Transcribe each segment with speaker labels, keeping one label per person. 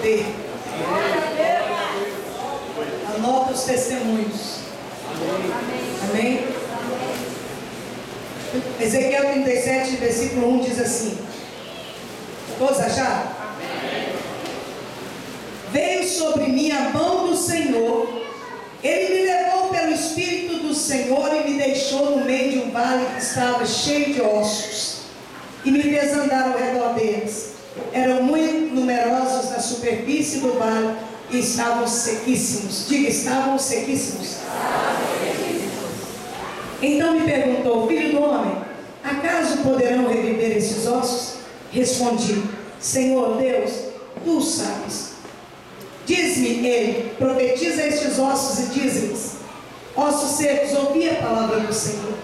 Speaker 1: poder. Anota os testemunhos. Amém? Ezequiel 37, versículo 1 diz assim: todos acharam? Veio sobre mim a mão do Senhor, Ele me levou pelo Espírito do Senhor e me deixou no meio de um vale que estava cheio de ossos, e me fez andar ao redor deles. Eram muito numerosos na superfície do vale e estavam sequíssimos. Diga, estavam sequíssimos. Então me perguntou: filho do homem, acaso poderão reviver esses ossos? Respondi: Senhor Deus, tu sabes. Diz-me ele: profetiza estes ossos e diz-lhes: ossos secos, ouvi a palavra do Senhor.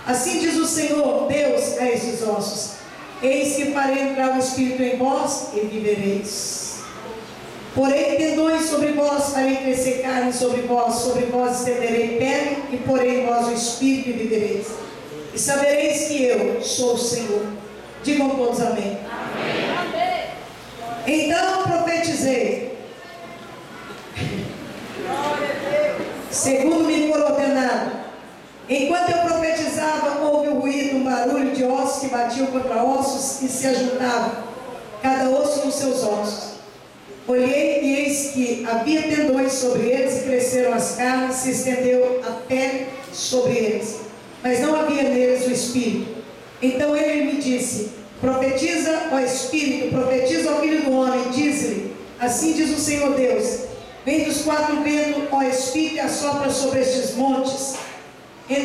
Speaker 1: Assim diz o Senhor Deus a estes ossos: eis que farei entrar o Espírito em vós e vivereis. Porém tendões sobre vós, farei crescer carne sobre vós estenderei pele, e porei em vós o Espírito e vivereis. E sabereis que eu sou o Senhor. Digam todos amém. Amém. Então profetizei, segundo me for ordenado. Enquanto eu profetizava, houve um ruído, um barulho de ossos que batiam contra ossos e se ajuntavam, cada osso nos seus ossos. Olhei e eis que havia tendões sobre eles, e cresceram as carnes, se estendeu a pele sobre eles, mas não havia neles o Espírito. Então ele me disse: profetiza, ó Espírito, profetiza ao Filho do Homem, diz-lhe: assim diz o Senhor Deus: vem dos quatro ventos, ó Espírito, e assopra sobre estes montes,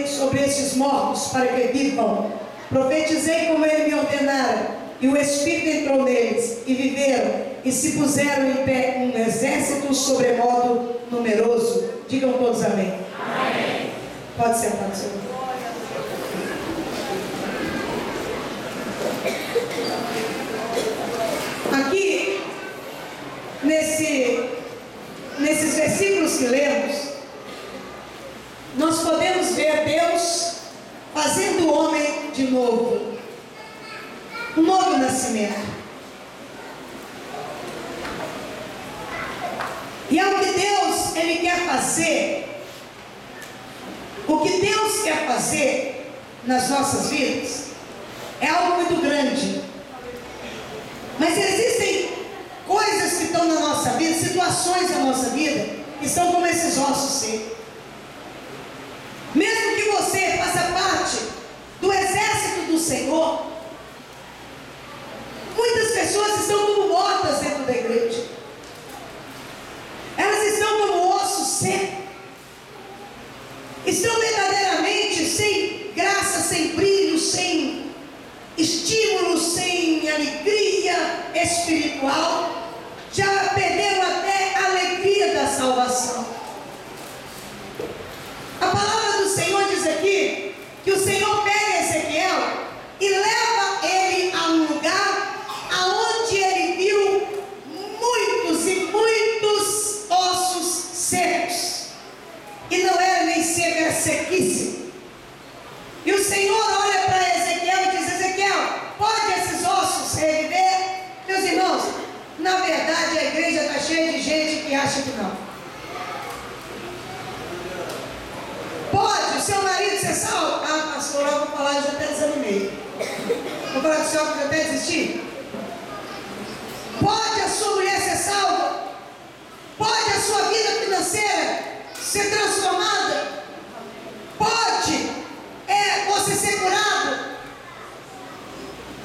Speaker 1: sobre estes mortos, para que vivam. Profetizei como ele me ordenara, e o Espírito entrou neles, e viveram, e se puseram em pé um exército sobremodo numeroso. Digam todos amém. Amém. Pode sentar, Senhor. Aqui, nesses versículos que lemos, nós podemos ver Deus fazendo o homem de novo, um novo nascimento. E é o que Deus, Ele quer fazer, o que Deus quer fazer nas nossas vidas, é algo muito grande. Mas existem coisas que estão na nossa vida, situações na nossa vida, que são como esses ossos secos. Mesmo que você faça parte do exército do Senhor, muitas pessoas estão como mortas dentro da igreja. Elas estão como osso seco. Estão verdadeiramente sem graça, sem brilho, sem estímulo, sem alegria espiritual. Já perderam até a alegria da salvação. A palavra do Senhor diz aqui que o Senhor pega Ezequiel e leva ele a um lugar aonde ele viu muitos e muitos ossos secos, e não era nem seco, era sequíssimo. E o Senhor olha para Ezequiel e diz: Ezequiel, pode esses ossos reviver? Meus irmãos, na verdade a igreja está cheia de gente que acha que não. Pode o seu marido ser salvo? Ah, pastor, eu vou falar, eu já até desanimei. Vou falar com o senhor que eu já até desisti. Pode a sua mulher ser salva? Pode a sua vida financeira ser transformada? Pode você ser curado?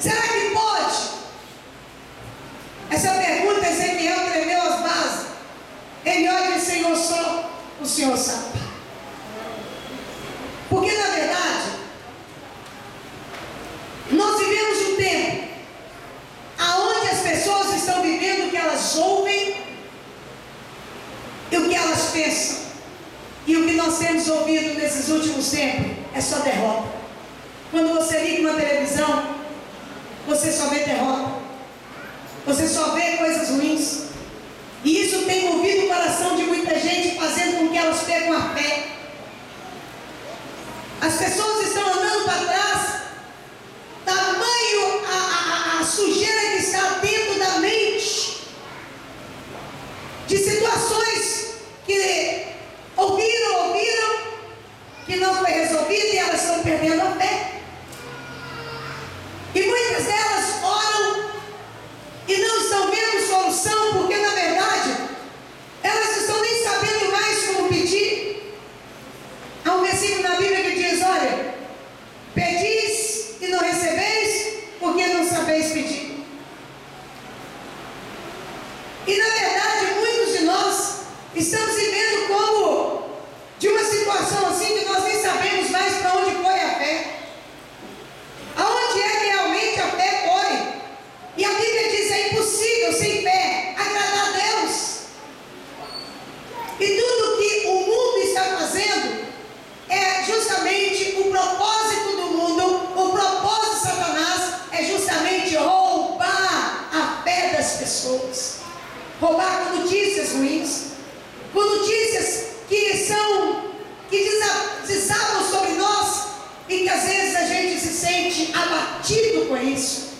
Speaker 1: Será que pode? Essa pergunta Ezequiel tremeu as bases. Ele olha e diz: Senhor, só o Senhor sabe. Porque na verdade nós vivemos um tempo aonde as pessoas estão vivendo o que elas ouvem e o que elas pensam. E o que nós temos ouvido nesses últimos tempos é só derrota. Quando você liga uma televisão, você só vê derrota, você só vê coisas ruins. E isso tem movido o coração de muita gente, fazendo com que elas percam a fé. As pessoas estão andando para trás, tamanho a sujeira que está dentro da mente. E na verdade, muitos de nós estamos vivendo como de uma situação assim que nós nem sabemos mais para onde foi a fé. Aonde é que realmente a fé foi? E a Bíblia diz: é impossível sem fé agradar a Deus. E tudo que o mundo está fazendo é justamente o propósito do mundo, o propósito de Satanás é justamente roubar a fé das pessoas, roubar com notícias ruins, com notícias que desabam sobre nós e que às vezes a gente se sente abatido com isso,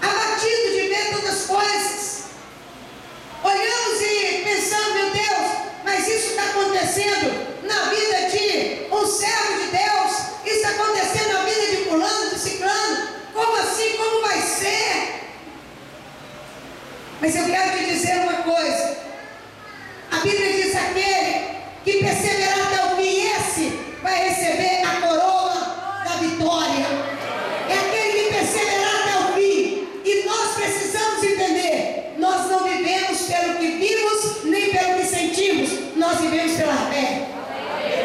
Speaker 1: abatido de ver tantas coisas. Olhamos e pensamos: meu Deus, mas isso está acontecendo na vida de um servo de Deus, isso está acontecendo na vida de fulano, de ciclano, como assim, como vai ser? Mas eu quero te dizer uma coisa, a Bíblia diz: aquele que perseverar até o fim, esse vai receber a coroa da vitória. É aquele que perseverar até o fim. E nós precisamos entender: nós não vivemos pelo que vimos, nem pelo que sentimos, nós vivemos pela fé.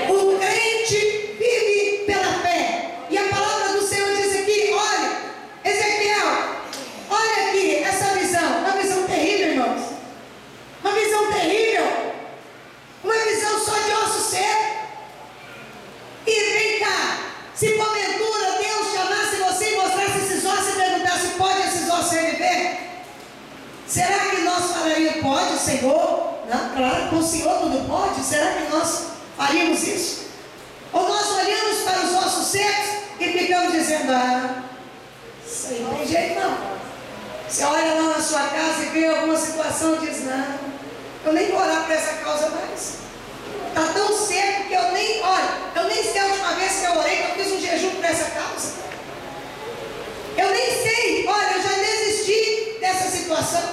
Speaker 1: O crente vive pela fé. E a palavra do Senhor diz aqui: olha, Ezequiel, olha aqui essa visão, uma visão terrível, irmãos, uma visão terrível, uma visão só de osso seco. E vem cá, se porventura Deus chamasse você e mostrasse esses ossos e perguntasse: pode esses ossos reviver? Será que nós falaríamos: pode, Senhor? Não, claro, com o Senhor tudo pode. Será que nós faríamos isso? Ou nós olhamos para os ossos secos e ficamos dizendo: ah, isso aí não tem jeito não. Você olha lá na sua casa e vê alguma situação e diz: não, eu nem vou orar para essa causa mais. Está tão seco que eu nem sei a última vez que eu orei, que eu fiz um jejum por essa causa. Eu nem sei, olha, eu já desisti dessa situação.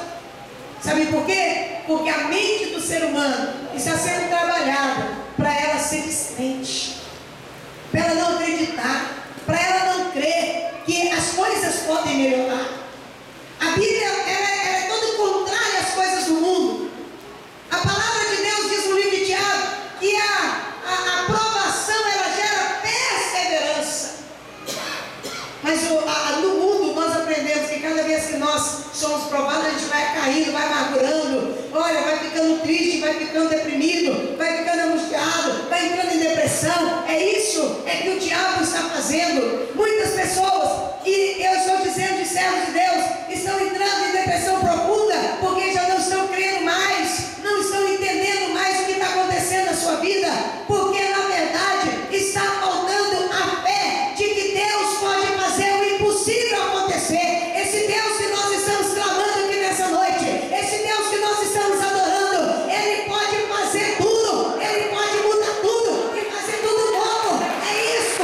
Speaker 1: Sabe por quê? Porque a mente do ser humano está sendo trabalhada para ela ser descrente, para ela não acreditar, para ela não crer que as coisas podem melhorar. A Bíblia ela é todo contrária às coisas do mundo. A palavra de Deus diz no livro de Tiago que a aprovação ela gera perseverança. Mas no mundo nós aprendemos que cada vez que nós somos provados, a gente vai caindo, vai amargurando, olha, vai ficando triste, vai ficando deprimido, vai ficando angustiado, vai entrando em depressão. É isso que o diabo está fazendo. Muitas pessoas, e eu estou dizendo de servos de Deus, estão entrando em depressão profunda porque já não estão crendo mais, não estão entendendo mais o que está acontecendo na sua vida, porque na verdade está faltando a fé de que Deus pode fazer o impossível acontecer. Esse Deus que nós estamos clamando aqui nessa noite, esse Deus que nós estamos adorando, Ele pode fazer tudo, Ele pode mudar tudo e fazer tudo novo. É isso.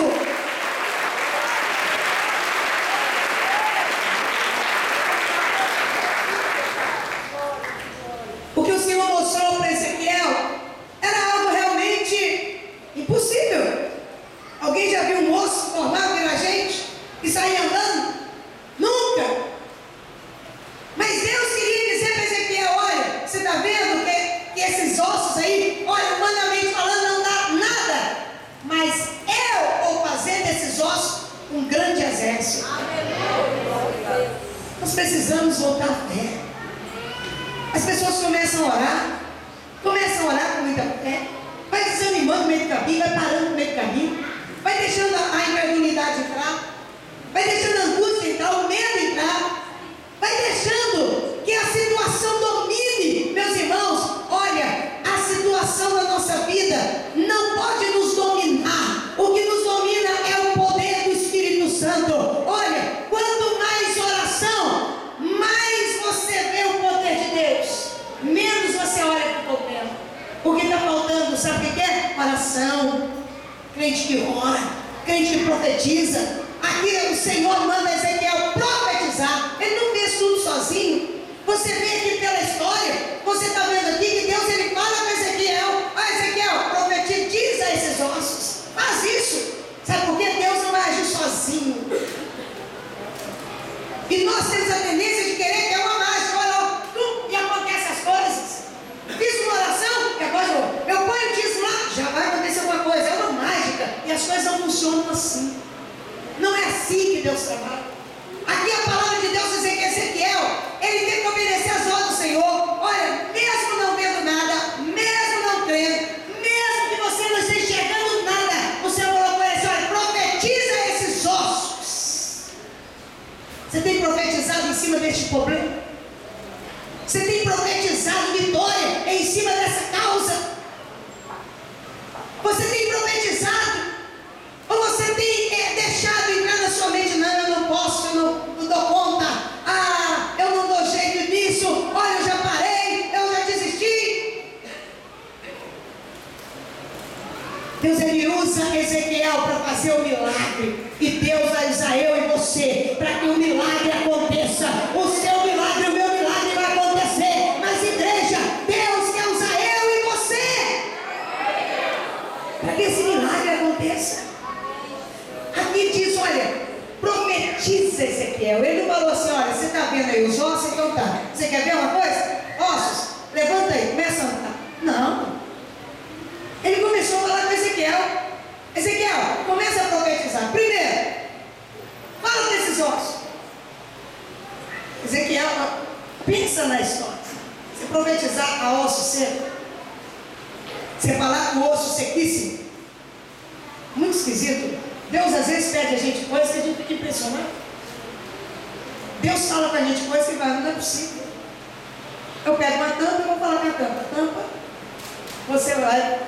Speaker 1: O que o Senhor mostrou para Ezequiel era algo realmente impossível. Alguém já viu um moço formado virar gente e sair andando? Nunca. Mas Deus queria dizer para Ezequiel: olha, você está vendo que esses ossos aí, olha, humanamente falando, não dá nada, mas eu vou fazer desses ossos um grande exército. Nós precisamos voltar à fé. As pessoas começam a orar com muita fé, vai desanimando no meio do caminho, vai parando no meio do caminho, vai deixando a incredulidade entrar, vai deixando a angústia entrar, o medo entrar, vai deixando que a situação domine. Meus irmãos, olha, a situação da nossa vida não pode nos dominar. O que nos domina é o poder do Espírito Santo. Olha, quanto mais oração, mais você vê o poder de Deus, menos você olha para o poder. O que está faltando, sabe o que é? Oração. Crente que ora, crente que profetiza. Aqui o Senhor manda Ezequiel profetizar. Ele não fez tudo sozinho. Você vê aqui pela história, você está vendo aqui que Deus ele fala para Ezequiel: Ezequiel, profetiza esses ossos, faz isso. Sabe por quê? Deus não vai agir sozinho. E nós temos a tendência de querer que é uma mágica, olha, e acontece as coisas. Você tem profetizado vitória em cima dessa causa? Você tem profetizado? Ou você tem deixado entrar na sua mente? Não, eu não posso, eu não dou conta. Ah, eu não dou jeito nisso. Olha, eu já parei, eu já desisti. Deus, ele usa Ezequiel para fazer o milagre. E Deus vai usar eu e você para que o milagre aconteça. O seu milagre, o meu milagre vai acontecer. Mas igreja, Deus quer usar eu e você para que esse milagre aconteça. Aqui diz, olha, profetiza Ezequiel. Ele não falou assim, olha, você está vendo aí os ossos? Então tá. Você quer ver uma coisa? Ossos, levanta aí, começa a andar. Não. Ele começou a falar com Ezequiel. Ezequiel, começa a profetizar. Primeiro, fala desses ossos. Ezequiel, pensa na história. Você profetizar a osso seco, você falar com o osso sequíssimo, muito esquisito. Deus às vezes pede a gente coisas que a gente fica impressionado. Deus fala com a gente coisas que vai, não é possível. Eu pego uma tampa e vou falar com a tampa. Tampa, você vai,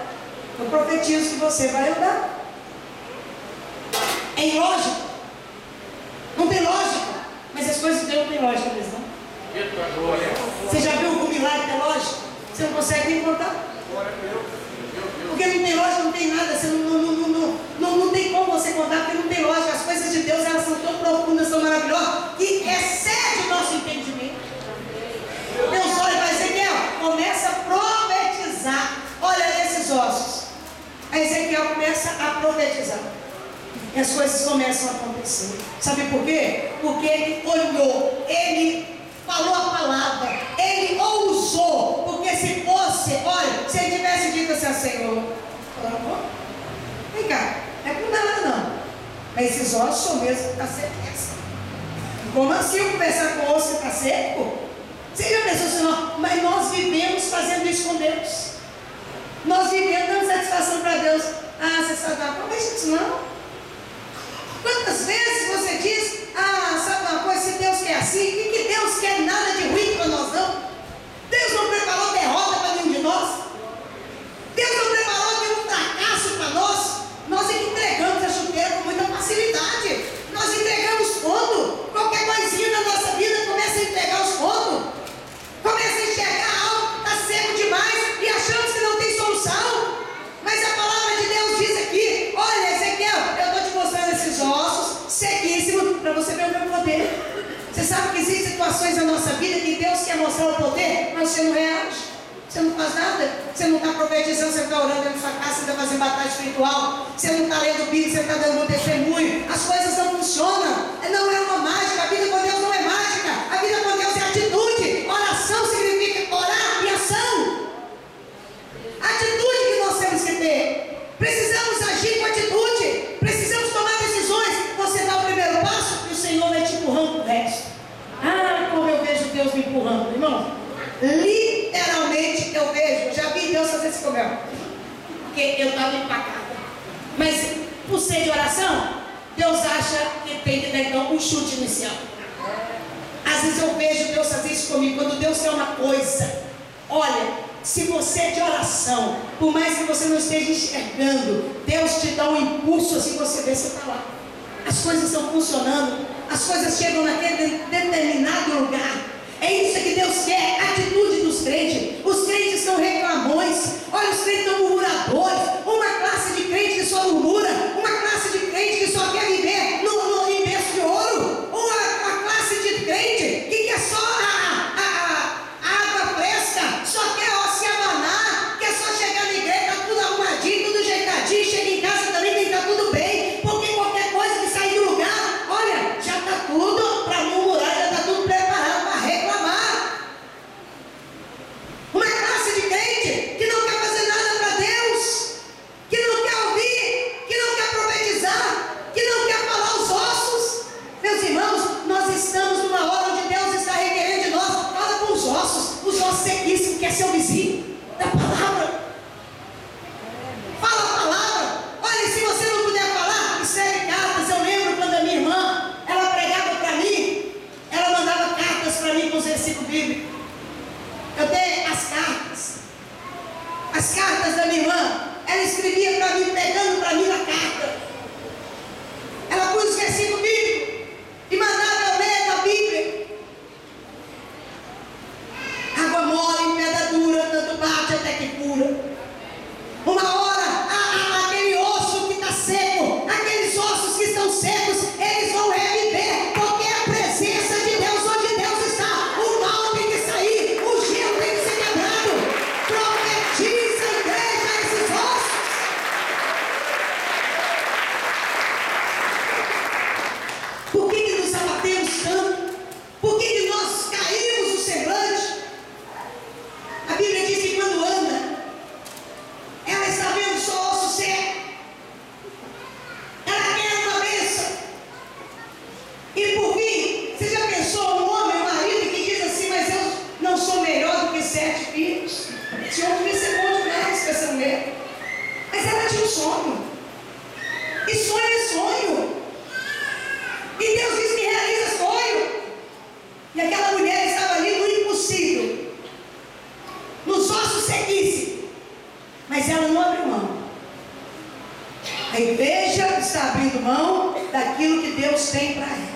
Speaker 1: eu profetizo que você vai andar. É ilógico. Não tem lógica. Mas as coisas de Deus não tem lógica, eles não. Você já viu algum milagre ter lógica? Você não consegue nem contar. Porque não tem lógica, não tem nada. Você não tem como você contar, porque não tem lógica. As coisas de Deus, elas são tão profundas, tão maravilhosas, que excede o nosso entendimento. Deus olha e vai dizer, Ezequiel, começa a profetizar. Olha esses ossos. Aí Ezequiel começa a profetizar. E as coisas começam a acontecer. Sabe por quê? Porque ele olhou, ele falou a palavra, ele ousou. Porque se fosse, olha, se ele tivesse dito assim, Senhor, vem cá, não é por nada não, mas esses ossos são mesmo que está seco. Como assim eu conversar com o osso que está seco? Você já pensou assim, não? Mas nós vivemos fazendo isso com Deus. Nós vivemos dando satisfação para Deus. Ah, você sabe, não deixa isso não. Quantas vezes você diz, ah, sabe uma coisa, se Deus quer assim, e que Deus quer nada de ruim para nós não? Deus não preparou derrota para nenhum de nós. Deus não preparou nenhum fracasso para nós. Nós é que entregamos a chuteira com muita facilidade. Nós entregamos ponto. Qualquer coisinha na nossa vida começa a entregar os pontos. Começa a enxergar algo que está seco demais e achamos que não tem solução. Mas a palavra de Deus diz aqui, olha Ezequiel, eu estou te mostrando esses ossos sequíssimos para você ver o meu poder. Você sabe que existem situações na nossa vida que Deus quer mostrar o poder, mas você não reage. Você não faz nada, você não está profetizando, você está orando dentro da sua casa, você está fazendo batalha espiritual, você não está lendo Bíblia, você está dando um testemunho, as coisas não funcionam, não é uma mágica, a vida com Deus não é mágica, a vida com Deus é atitude, oração significa orar e ação, atitude que nós temos que ter, precisamos agir com atitude, precisamos tomar decisões, você dá o primeiro passo e o Senhor vai te empurrando para o resto. Ah, como eu vejo Deus me empurrando, irmão. Literalmente eu vejo, já vi Deus fazer isso comigo, porque eu estava empacada, mas por ser de oração, Deus acha que tem que dar então um chute inicial. Às vezes eu vejo Deus fazer isso comigo, quando Deus quer uma coisa, olha, se você é de oração, por mais que você não esteja enxergando, Deus te dá um impulso assim, você vê, você está lá, as coisas estão funcionando, as coisas chegam naquele determinado lugar. É isso que Deus quer, a atitude dos crentes. Os crentes são reclamões. Olha, os crentes são murmuradores. Uma classe de crente que só murmura. Uma classe de crente que só quer viver em berço de ouro. Uma classe de crente que quer só a água fresca. Só quer se abanar. Quer só chegar na igreja, tá tudo arrumadinho, tudo ajeitadinho. Chega em casa também tem que estar tudo bem. Porque qualquer coisa que sair do lugar, olha, já está tudo para murmurar, já está tudo preparado para reclamar. Uma classe de crente que não quer fazer nada para Deus, que não quer ouvir, que não quer ela escrevia para mim, pegando para mim na carta. Ela pôs os versículos bíblicos e mandava eu ler a Bíblia. Água mole em pedra dura, tanto bate até que cura. Uma hora, aquele osso que está seco, aqueles ossos que estão secos, eles vão reviver, porque a presença de Deus, onde Deus está, o mal tem que sair, o gelo tem que ser quebrado. Profetiza, igreja, esses ossos. Por que nos abatemos tanto? Por que nós caímos o semblante? A Bíblia diz que quando anda, ela está vendo só osso seco. Ela quer uma bênção. E por fim, você já pensou um homem, um marido que diz assim: mas eu não sou melhor do que 7 filhos. Esse homem devia ser bom demais com essa mulher. Mas ela tinha um sonho. E sonho é sonho. E Deus diz que realiza sonho. E aquela mulher estava ali no impossível, nos ossos sequíssimos. Mas ela não abriu mão. A igreja está abrindo mão daquilo que Deus tem para ela.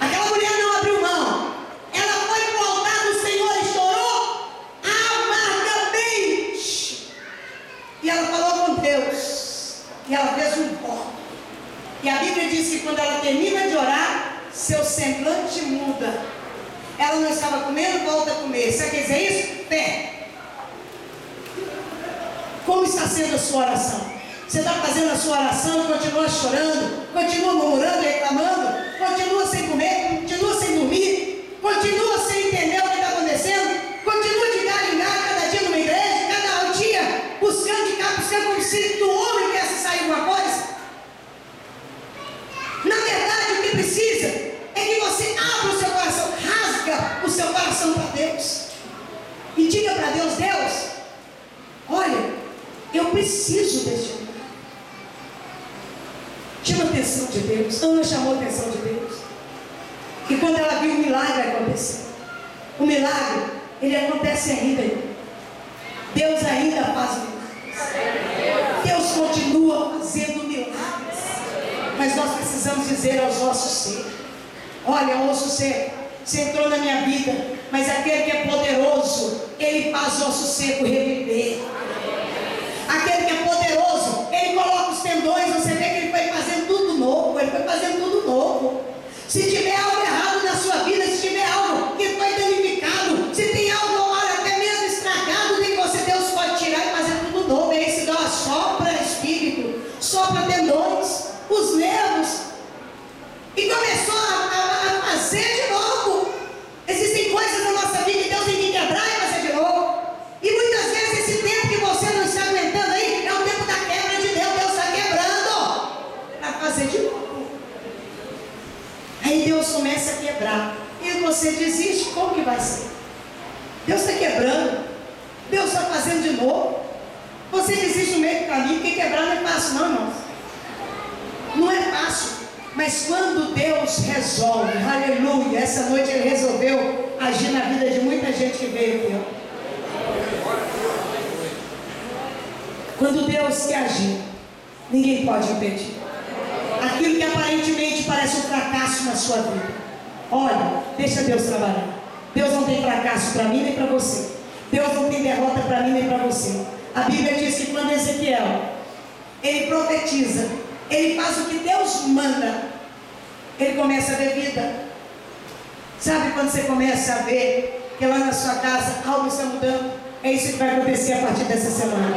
Speaker 1: Aquela mulher não abriu mão. Ela foi para o altar do Senhor e chorou amargamente. E ela falou com Deus. E ela fez um voto. E a Bíblia diz que quando ela termina de orar, seu semblante muda. Ela não estava comendo, volta a comer. Sabe o que quer dizer isso? Fé. Como está sendo a sua oração? Você está fazendo a sua oração e continua chorando, continua murmurando, reclamando, continua sem comer, continua sem dormir, continua sem entender o que está acontecendo, continua de galho em galho, cada dia numa igreja, cada dia buscando de cá, buscando como se do homem quisesse sair alguma coisa. Na verdade, o que precisa é que você abra o seu coração, rasga o seu coração para Deus e diga para Deus: Deus, olha, eu preciso deste lugar. Chama a atenção de Deus. Ana chamou a atenção de Deus. E quando ela viu o milagre acontecer, o milagre, ele acontece ainda. Deus ainda faz milagres. Deus continua fazendo milagres. Mas nós precisamos dizer aos ossos secos: olha, osso seco, você entrou na minha vida, mas aquele que é poderoso, ele faz o osso seco reviver. Aquele que é poderoso, ele coloca os tendões, você vê que ele foi fazendo tudo novo, ele foi fazendo tudo novo. Se tiver algo errado na sua vida, se tiver algo que foi danificado, se tem algo, olha, até mesmo estragado, que você, Deus pode tirar e fazer tudo novo. É esse Deus sopra espírito, sopra tendões, os nervos, e começou a fazer de novo. Existem coisas na nossa vida que Deus tem que quebrar e fazer de novo. E muitas vezes esse tempo que você não está aguentando aí é o tempo da quebra de Deus. Deus está quebrando para fazer de novo. Aí Deus começa a quebrar e você desiste. Como que vai ser? Deus está quebrando, Deus está fazendo de novo. Você desiste no meio do caminho, porque quebrar não é fácil, não, irmãos. Não é fácil. Mas quando Deus resolve, aleluia, essa noite Ele resolveu agir na vida de muita gente que veio aqui, ó. Quando Deus quer agir, ninguém pode impedir. Aquilo que aparentemente parece um fracasso na sua vida, olha, deixa Deus trabalhar. Deus não tem fracasso para mim nem para você. Deus não tem derrota para mim nem para você. A Bíblia diz que quando Ezequiel, ele profetiza, ele faz o que Deus manda, ele começa a ver vida. Sabe quando você começa a ver que lá na sua casa algo está mudando? É isso que vai acontecer a partir dessa semana.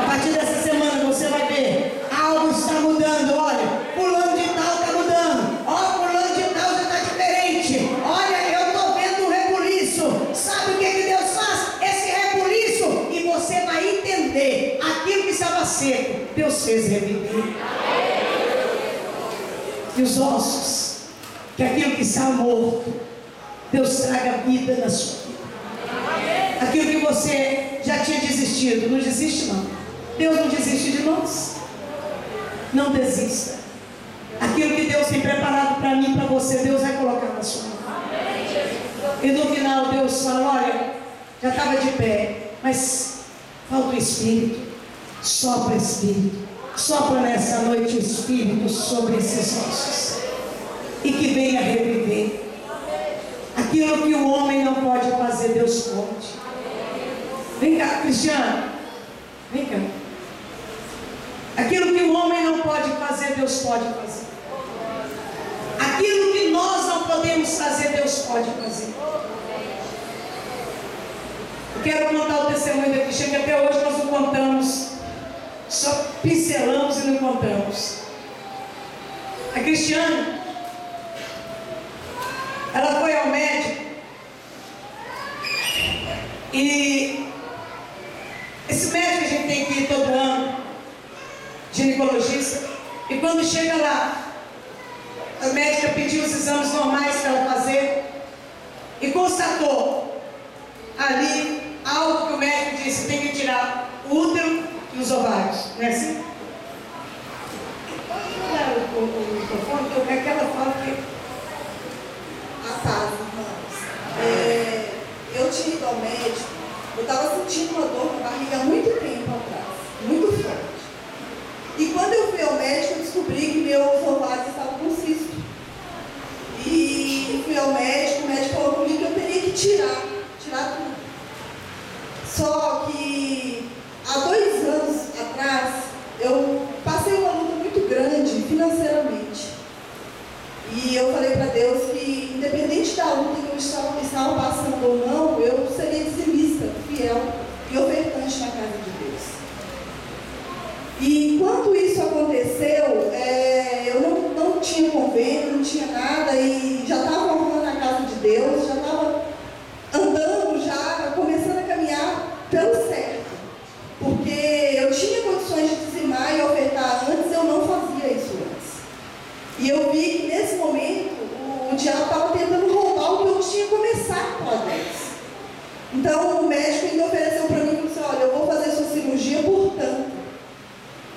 Speaker 1: A partir dessa semana você vai ver, algo está mudando. Olha, fulano de tal está mudando. Ó, fulano de tal já está diferente. Olha, eu estou vendo um rebuliço. Sabe o que Deus faz? Esse rebuliço, e você vai entender aquilo que estava seco, Deus fez reviver. E os ossos, que aquilo que está morto, Deus traga vida na sua vida. Aquilo que você já tinha desistido, não desiste não. Deus não desiste de nós. Não desista. Aquilo que Deus tem preparado para mim e para você, Deus vai colocar na sua mão. E no final Deus fala: olha, já estava de pé, mas Falta o Espírito. Sopra, Espírito. Sopra nessa noite o Espírito sobre esses ossos. E que venha reviver. Aquilo que o homem não pode fazer, Deus pode. Vem cá, Cristiano. Vem cá. Aquilo que o homem não pode fazer, Deus pode fazer. Aquilo que nós não podemos fazer, Deus pode fazer. Eu quero contar o testemunho da Cristiane, que até hoje nós não contamos. Só pincelamos e não contamos. A Cristiane, ela foi ao médico. E esse médico a gente tem que ir todo ano, ginecologista. E quando chega lá, a médica pediu os exames normais para ela fazer e constatou ali algo que o médico disse: tem que tirar o útero e os ovários. Não é assim? O microfone, que eu quero que ela fale que...
Speaker 2: A paz, irmãos. Eu tinha ido ao médico, eu estava sentindo uma dor na barriga há muito tempo atrás, muito forte. E quando eu fui ao médico, eu descobri que meus ovários estavam com cisto. E fui ao médico, o médico falou comigo que eu teria que tirar tudo. Só que há 2 anos atrás, eu passei uma luta muito grande financeiramente. E eu falei para Deus que, independente da luta que eu estava passando ou não, eu seria dizimista, fiel e ofertante na casa de Deus. E quando isso aconteceu, eu não tinha convênio, não tinha nada, e já estava honrando a casa de Deus, já estava andando, já começando a caminhar pelo certo. Porque eu tinha condições de dizimar e ofertar antes, eu não fazia isso antes. E eu vi que nesse momento o diabo estava tentando roubar o que eu tinha começado com a Deus. Então o médico ainda ofereceu para mim e disse: olha, eu vou fazer sua cirurgia por tanto.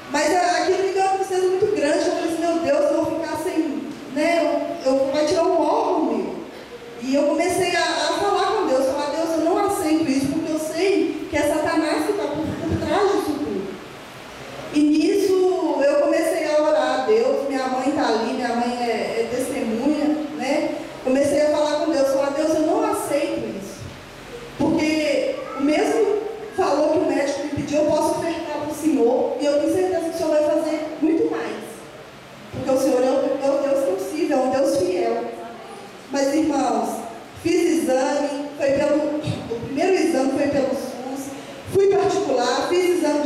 Speaker 2: Mas aquilo me deu uma tristeza muito grande. Eu falei assim: meu Deus, eu vou ficar sem, né? Eu vai tirar um órgão meu. E eu comecei a falar com Deus, falar: Deus, eu não aceito isso, porque eu sei que é Satanás que está por trás disso tudo. E nisso eu comecei a orar a Deus. Minha mãe está ali, minha mãe é testemunha, né? Comecei a falar com Deus, falar: Deus, eu não aceito isso. Porque o mesmo valor que o médico me pediu, eu posso ofertar para o Senhor, e eu tenho certeza que o Senhor vai fazer muito mais. Porque o Senhor é o Deus que eu sirvo, é um Deus fiel. Mas, irmãos, fiz exame, o primeiro exame foi pelo SUS, fui particular, fiz exame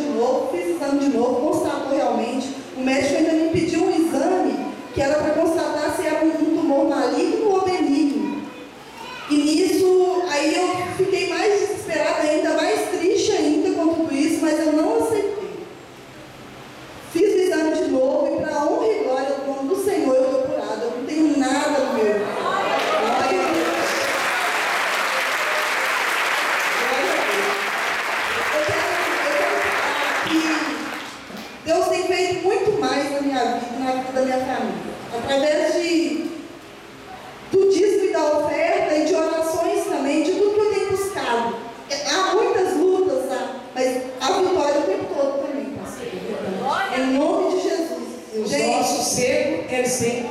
Speaker 2: de novo, constatou realmente. O médico ainda me pediu um exame que era para constatar se era um tumor maligno ou benigno. E nisso, aí eu fiquei mais desesperada ainda, mais triste ainda com tudo isso, mas eu não aceitei. Fiz o exame de novo e, para a honra e glória do nome do Senhor, eu estou curada. Eu não tenho nada no meu. Glória a Deus. Deus tem feito muito mais na minha vida, na vida da minha família, através do dízimo e da oferta e de orações também, de tudo que eu tenho buscado. Há muitas lutas, mas a vitória o tempo todo também, pastor. Em nome de Jesus.
Speaker 1: Os ossos secos, eles têm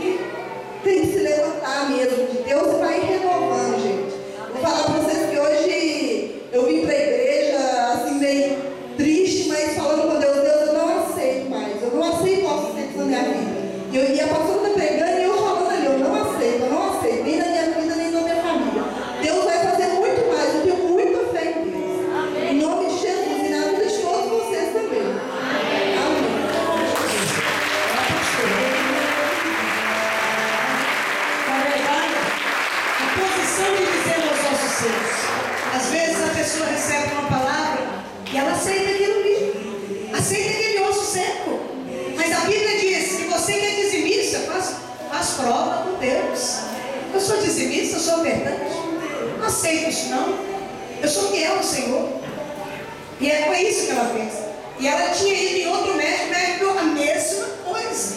Speaker 1: que
Speaker 2: se levantar mesmo de Deus, e vai renovando, gente. Vou falar para vocês que hoje eu vim para a igreja assim meio triste, mas falando com Deus: Deus, eu não aceito mais, eu não aceito falsos tempos na minha vida. E a pastora está pregando e eu falando ali: eu não aceito, nem na minha vida, nem na minha família. Deus vai fazer muito mais, eu tenho muita fé em Deus. Amém. Em nome de Jesus e na vida de todos vocês também. Amém.
Speaker 1: a posição de dizer aos ossos secos. Às vezes a pessoa recebe uma palavra e ela aceita aquilo ali, aceita aquele osso seco. Mas a Bíblia diz: se você que é dizimista, faz prova com Deus. Eu sou dizimista, eu sou ofertante, não aceito isso não. Eu sou fiel ao Senhor. E foi isso que ela fez. E ela tinha ido em outro médico a mesma coisa,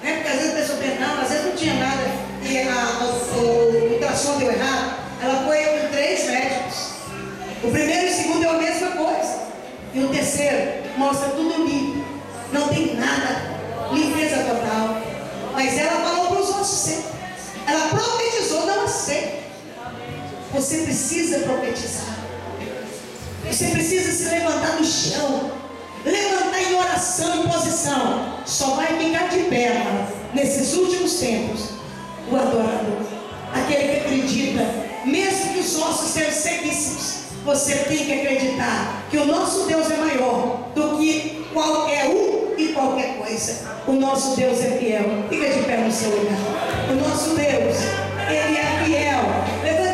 Speaker 1: né? Porque às vezes a pessoa pensa: não, às vezes não tinha nada, e o ultrassom deu errado. Ela foi com 3 médicos. O primeiro e o segundo deu a mesma coisa. E o terceiro mostra tudo limpo, não tem nada, limpeza total. Mas ela falou para os ossos secos, ela profetizou, não aceita. Você precisa profetizar, você precisa se levantar do chão, levantar em oração, em posição. Só vai ficar de pé, amado, nesses últimos tempos, o adorador, aquele que acredita, mesmo que os ossos sejam sequíssimos. Você tem que acreditar que o nosso Deus é maior do que qualquer um e qualquer coisa. O nosso Deus é fiel. Fica de pé no seu lugar. O nosso Deus, Ele é fiel. Levante